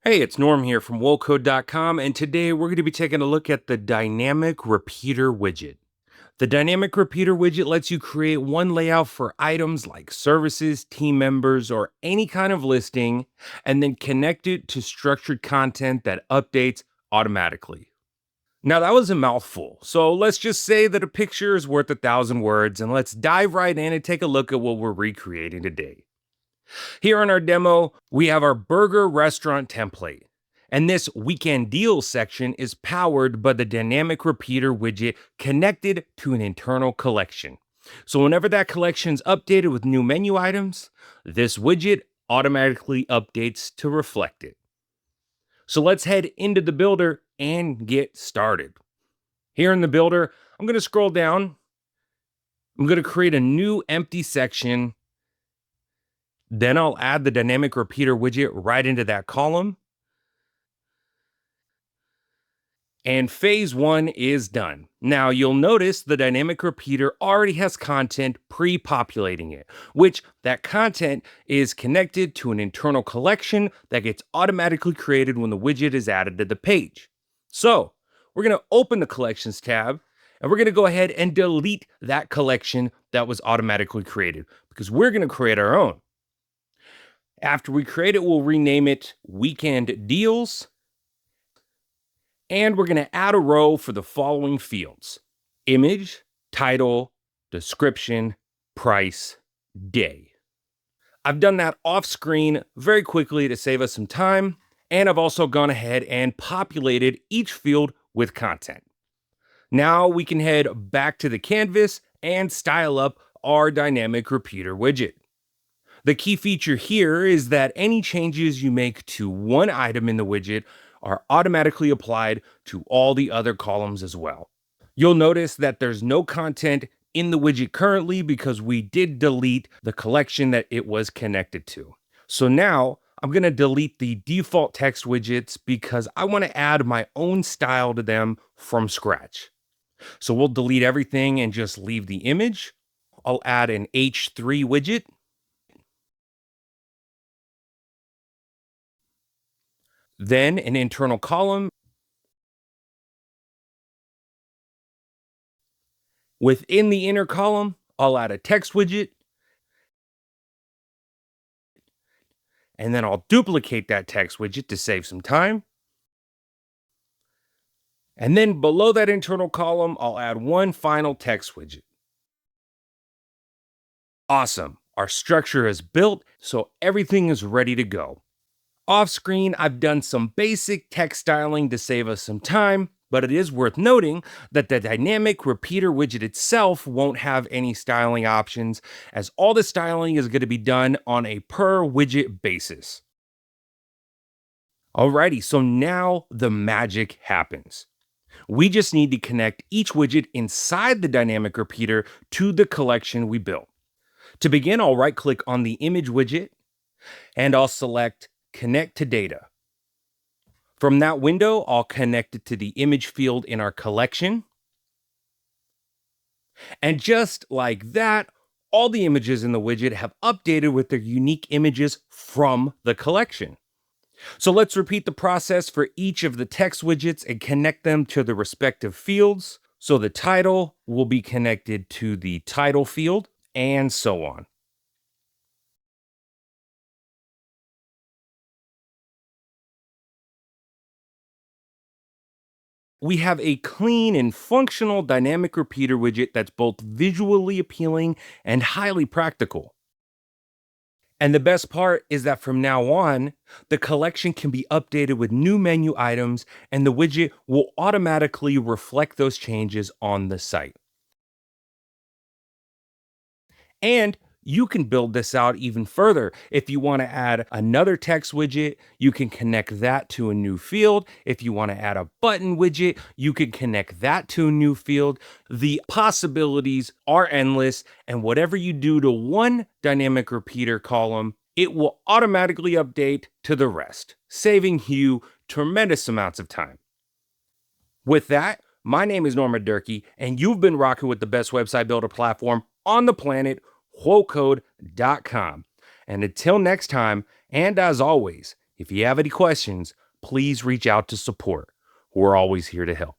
Hey, it's Norm here from WoCode.com, and today we're going to be taking a look at the Dynamic Repeater widget. The Dynamic Repeater widget lets you create one layout for items like services, team members, or any kind of listing, and then connect it to structured content that updates automatically. Now, that was a mouthful, so let's just say that a picture is worth 1,000 words, and let's dive right in and take a look at what we're recreating today. Here in our demo, we have our burger restaurant template. And this weekend deals section is powered by the dynamic repeater widget connected to an internal collection. So whenever that collection is updated with new menu items, this widget automatically updates to reflect it. So let's head into the builder and get started. Here in the builder, I'm going to scroll down. I'm going to create a new empty section. Then I'll add the dynamic repeater widget right into that column. And phase one is done. Now you'll notice the dynamic repeater already has content pre-populating it, which that content is connected to an internal collection that gets automatically created when the widget is added to the page. So we're going to open the collections tab and we're going to go ahead and delete that collection that was automatically created because we're going to create our own. After we create it, we'll rename it Weekend Deals. And we're going to add a row for the following fields: image, title, description, price, day. I've done that off screen very quickly to save us some time. And I've also gone ahead and populated each field with content. Now we can head back to the canvas and style up our dynamic repeater widget. The key feature here is that any changes you make to one item in the widget are automatically applied to all the other columns as well. You'll notice that there's no content in the widget currently because we did delete the collection that it was connected to. So now I'm going to delete the default text widgets because I want to add my own style to them from scratch. So we'll delete everything and just leave the image. I'll add an H3 widget. Then an internal column. Within the inner column, I'll add a text widget. And then I'll duplicate that text widget to save some time. And then below that internal column, I'll add one final text widget. Awesome. Our structure is built, so everything is ready to go. Off screen, I've done some basic text styling to save us some time, but it is worth noting that the dynamic repeater widget itself won't have any styling options, as all the styling is going to be done on a per widget basis. Alrighty, so now the magic happens. We just need to connect each widget inside the dynamic repeater to the collection we built. To begin, I'll right-click on the image widget, and I'll select Connect to Data. From that window, I'll connect it to the image field in our collection. And just like that, all the images in the widget have updated with their unique images from the collection. So let's repeat the process for each of the text widgets and connect them to the respective fields. So the title will be connected to the title field, and so on. We have a clean and functional dynamic repeater widget that's both visually appealing and highly practical. And the best part is that from now on, the collection can be updated with new menu items, and the widget will automatically reflect those changes on the site. And you can build this out even further. If you want to add another text widget, you can connect that to a new field. If you want to add a button widget, you can connect that to a new field. The possibilities are endless, and whatever you do to one dynamic repeater column, it will automatically update to the rest, saving you tremendous amounts of time. With that, my name is Norma Durkee, and you've been rocking with the best website builder platform on the planet, WoCode.com. And until next time, and as always, If you have any questions, please reach out to support. We're always here to help.